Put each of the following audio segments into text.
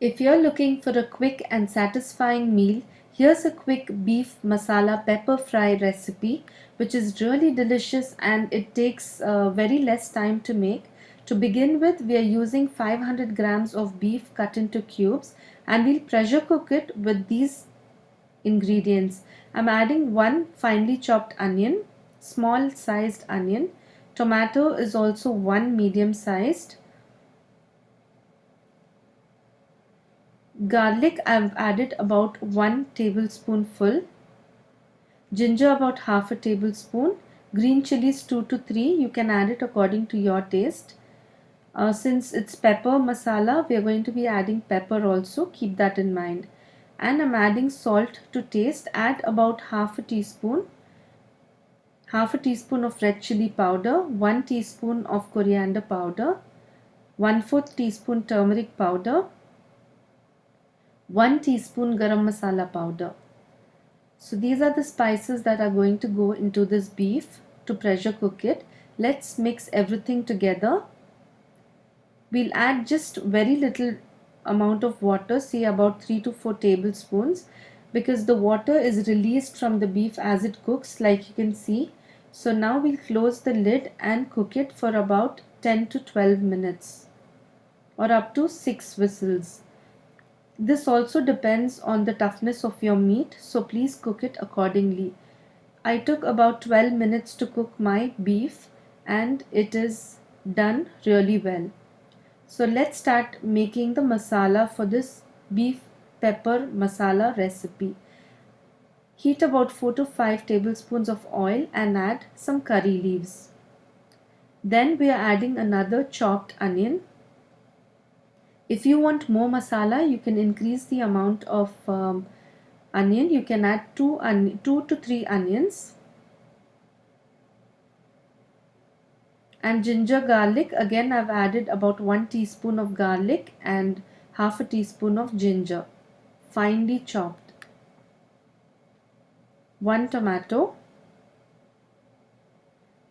If you're looking for a quick and satisfying meal, here's a quick beef masala pepper fry recipe which is really delicious and it takes very less time to make. To begin with, we are using 500 grams of beef cut into cubes and we'll pressure cook it with these ingredients. I'm adding one finely chopped onion, small sized onion. Tomato is also one medium sized. Garlic I've added about 1 tablespoonful. Ginger about half a tablespoon. Green chilies 2 to 3. You can add it according to your taste. Since it's pepper masala, we are going to be adding pepper also. Keep that in mind. And I'm adding salt to taste. Add about half a teaspoon. Half a teaspoon of red chili powder. 1 teaspoon of coriander powder. 1/4 teaspoon turmeric powder. 1 teaspoon garam masala powder. So these are the spices that are going to go into this beef to pressure cook it. Let's mix everything together. We'll add just very little amount of water, say about 3 to 4 tablespoons, because the water is released from the beef as it cooks, like you can see. So now we'll close the lid and cook it for about 10 to 12 minutes or up to 6 whistles. This also depends on the toughness of your meat, so please cook it accordingly. I took about 12 minutes to cook my beef and it is done really well. So let's start making the masala for this beef pepper masala recipe. Heat about 4 to 5 tablespoons of oil and add some curry leaves. Then we are adding another chopped onion. If you want more masala, you can increase the amount of onion. You can add 2 to 3 onions. And ginger garlic, again I've added about 1 teaspoon of garlic and half a teaspoon of ginger, finely chopped. 1 tomato.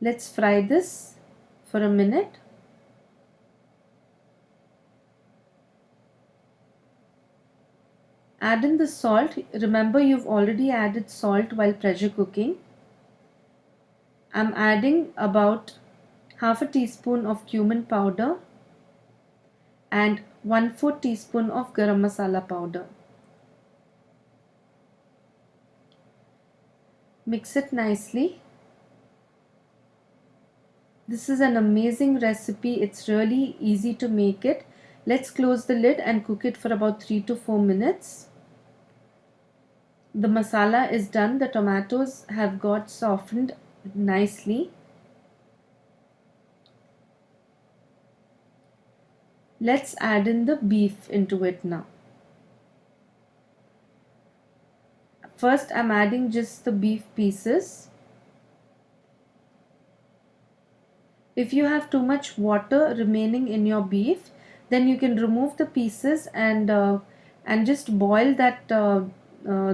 Let's fry this for a minute. Add in the salt. Remember, you've already added salt while pressure cooking. I'm adding about half a teaspoon of cumin powder and 1/4 teaspoon of garam masala powder. Mix it nicely. This is an amazing recipe. It's really easy to make it. Let's close the lid and cook it for about 3 to 4 minutes. The masala is done. The tomatoes have got softened nicely. Let's add in the beef into it now. First, I'm adding just the beef pieces. If you have too much water remaining in your beef, then you can remove the pieces and just boil that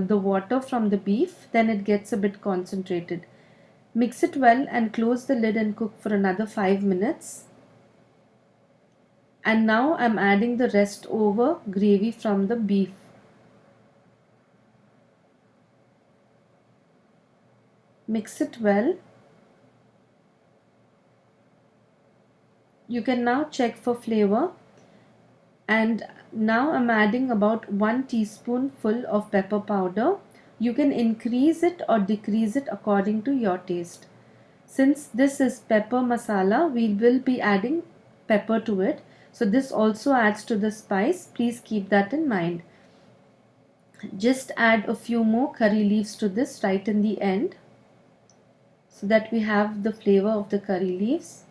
the water from the beef. Then it gets a bit concentrated. Mix it well and close the lid and cook for another 5 minutes. And now I'm adding the rest over gravy from the beef. Mix it well. You can now check for flavor. And now I'm adding about 1 teaspoonful of pepper powder. You can increase it or decrease it according to your taste. Since this is pepper masala, we will be adding pepper to it. So this also adds to the spice. Please keep that in mind. Just add a few more curry leaves to this right in the end, so that we have the flavor of the curry leaves.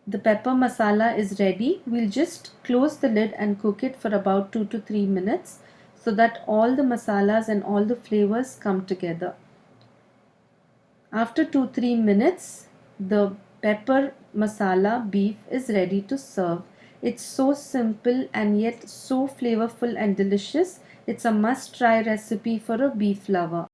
The pepper masala is ready. We'll just close the lid and cook it for about 2 to 3 minutes so that all the masalas and all the flavors come together. After 2-3 minutes, the pepper masala beef is ready to serve. It's so simple and yet so flavorful and delicious. It's a must-try recipe for a beef lover.